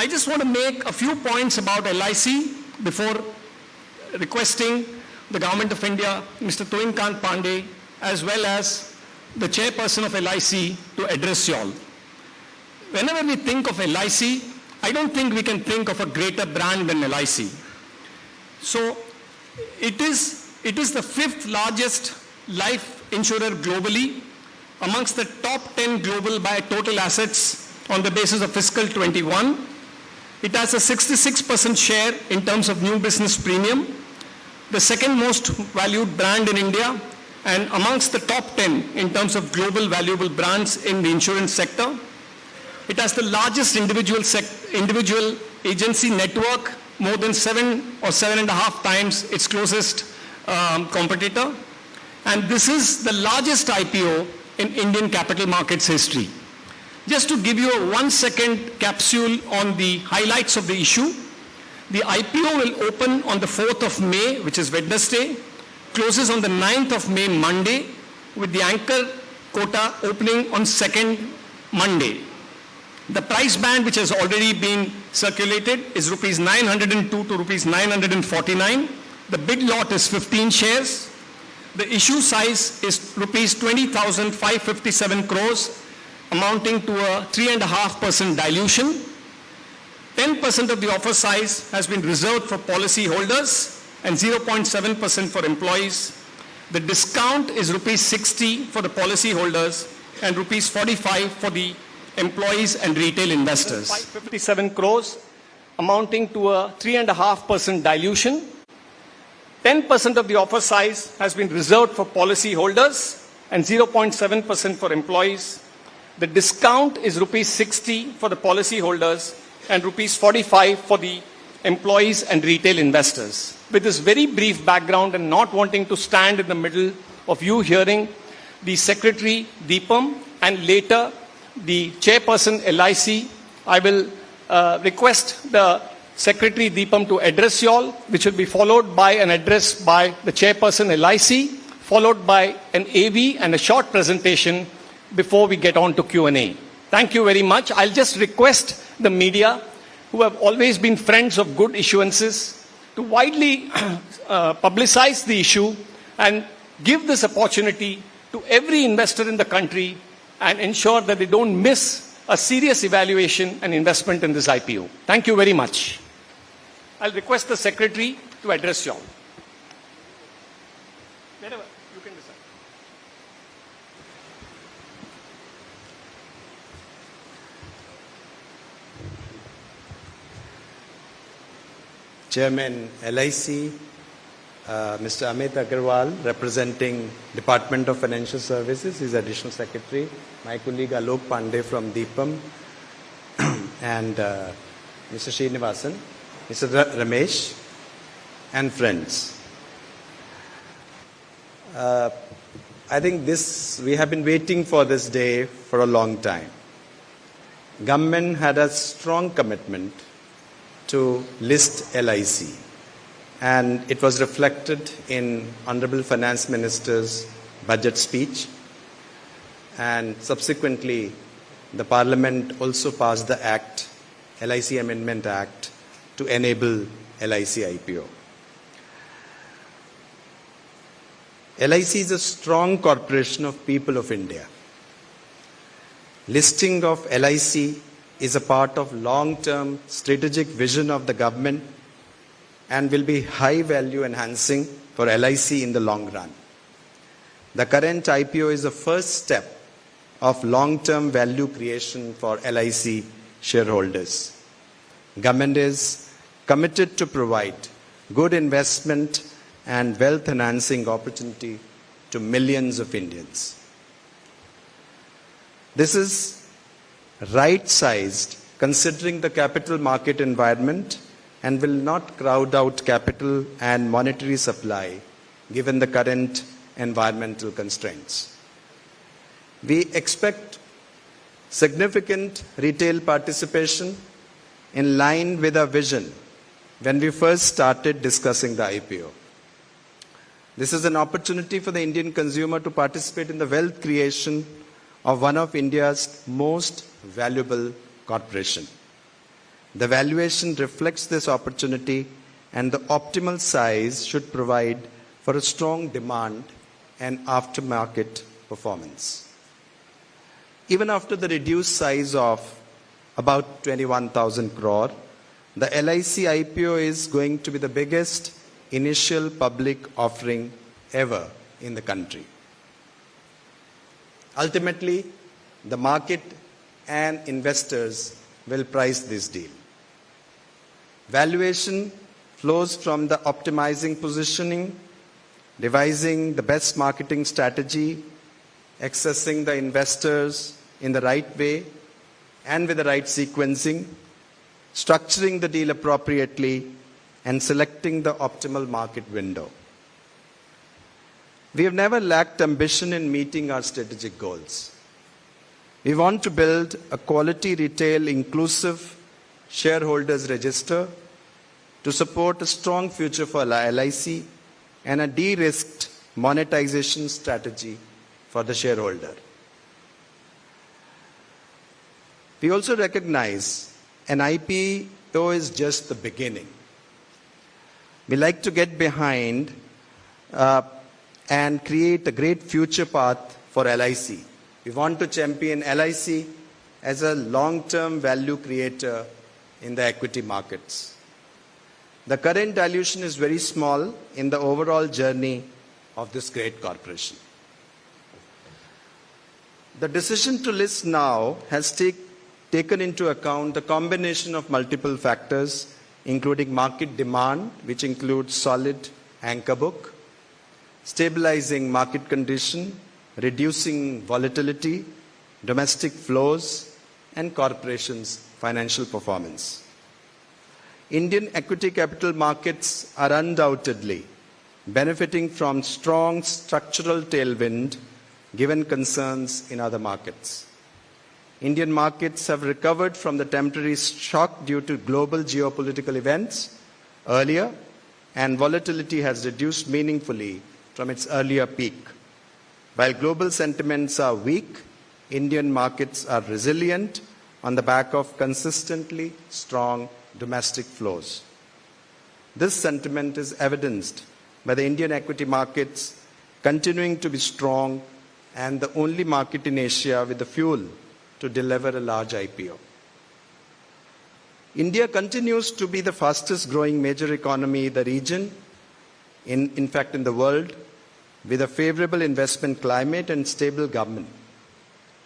I just want to make a few points about LIC before requesting the Government of India, Mr. Tuinkant Pandey, as well as the chairperson of LIC to address you all. Whenever we think of LIC, I don't think we can think of a greater brand than LIC. So it is the fifth largest life insurer globally, amongst the top 10 global by total assets on the basis of fiscal 21. It has a 66% share in terms of new business premium, the second most valued brand in India, and amongst the top 10 in terms of global valuable brands in the insurance sector. It has the largest individual agency network, more than 7 or 7.5 times its closest competitor. And this is the largest IPO in Indian capital markets history. Just to give you a 1-second capsule on the highlights of the issue, the IPO will open on the 4th of May, which is Wednesday, closes on the 9th of May, Monday, with the anchor quota opening on 2nd Monday. The price band, which has already been circulated, is rupees 902 to rupees 949. The bid lot is 15 shares. The issue size is rupees 20,557 crores, amounting to a 3.5% dilution. 10% of the offer size has been reserved for policy holders and 0.7% for employees. The discount is rupees 60 for the policy holders and rupees 45 for the employees and retail investors. 557 crores, amounting to a 3.5% dilution. 10% of the offer size has been reserved for policy holders and 0.7% for employees. The discount is rupees 60 for the policy holders and rupees 45 for the employees and retail investors. With this very brief background and not wanting to stand in the middle of you hearing the Secretary Deepam and later the Chairperson LIC, I will request the Secretary Deepam to address you all, which will be followed by an address by the Chairperson LIC, followed by an AV and a short presentation before we get on to Q&A. Thank you very much. I'll just request the media, who have always been friends of good issuances, to widely publicize the issue and give this opportunity to every investor in the country and ensure that they don't miss a serious evaluation and investment in this IPO. Thank you very much. I'll request the Secretary to address you all. Wherever you can decide. Chairman LIC, Mr. Amit Agarwal, representing Department of Financial Services, his Additional Secretary, my colleague Alok Pandey from Deepam, and Mr. Srinivasan, Mr. Ramesh, and friends. I think we have been waiting for this day for a long time. Government had a strong commitment to list LIC, and it was reflected in Honorable Finance Minister's budget speech, and subsequently the Parliament also passed the Act, LIC Amendment Act, to enable LIC IPO. LIC is a strong corporation of people of India. Listing of LIC is a part of long-term strategic vision of the government and will be high value enhancing for LIC in the long run. The current IPO is the first step of long-term value creation for LIC shareholders. Government is committed to provide good investment and wealth enhancing opportunity to millions of Indians. This is right-sized considering the capital market environment and will not crowd out capital and monetary supply given the current environmental constraints. We expect significant retail participation in line with our vision when we first started discussing the IPO. This is an opportunity for the Indian consumer to participate in the wealth creation of one of India's most valuable corporation. The valuation reflects this opportunity, and the optimal size should provide for a strong demand and aftermarket performance. Even after the reduced size of about 21,000 crore, the LIC IPO is going to be the biggest initial public offering ever in the country. Ultimately, the market and investors will price this deal. Valuation flows from the optimizing positioning, devising the best marketing strategy, accessing the investors in the right way and with the right sequencing, structuring the deal appropriately, and selecting the optimal market window. We have never lacked ambition in meeting our strategic goals. We want to build a quality retail inclusive shareholders register to support a strong future for LIC and a de-risked monetization strategy for the shareholder. We also recognize an IPO is just the beginning. We like to get behind and create a great future path for LIC. We want to champion LIC as a long-term value creator in the equity markets. The current dilution is very small in the overall journey of this great corporation. The decision to list now has taken into account the combination of multiple factors, including market demand, which includes solid anchor book, stabilizing market condition, reducing volatility, domestic flows, and corporations' financial performance. Indian equity capital markets are undoubtedly benefiting from strong structural tailwind given concerns in other markets. Indian markets have recovered from the temporary shock due to global geopolitical events earlier, and volatility has reduced meaningfully from its earlier peak. While global sentiments are weak, Indian markets are resilient on the back of consistently strong domestic flows. This sentiment is evidenced by the Indian equity markets continuing to be strong and the only market in Asia with the fuel to deliver a large IPO. India continues to be the fastest growing major economy in the region, in fact in the world, with a favorable investment climate and stable government.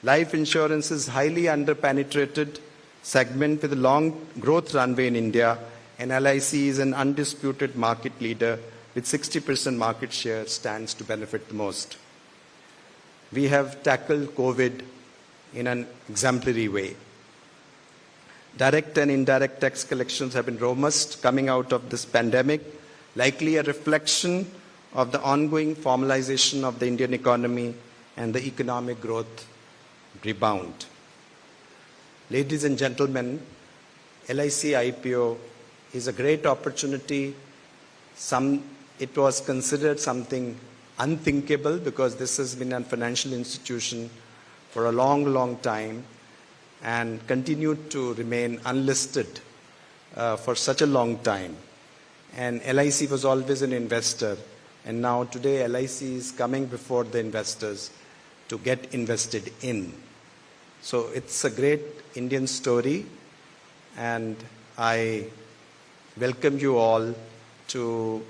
Life insurance is highly underpenetrated segment with a long growth runway in India, and LIC is an undisputed market leader with 60% market share, stands to benefit the most. We have tackled COVID in an exemplary way. Direct and indirect tax collections have been robust coming out of this pandemic, likely a reflection of the ongoing formalization of the Indian economy and the economic growth rebound. Ladies and gentlemen, LIC IPO is a great opportunity. It was considered something unthinkable because this has been a financial institution for a long, long time and continued to remain unlisted for such a long time. And LIC was always an investor, and now today LIC is coming before the investors to get invested in. So it's a great Indian story, and I welcome you all to,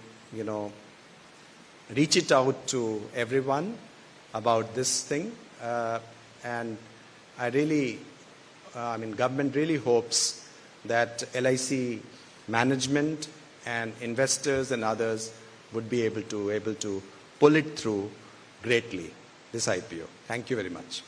reach it out to everyone about this thing. And government really hopes that LIC management and investors and others would be able to pull it through greatly, this IPO. Thank you very much.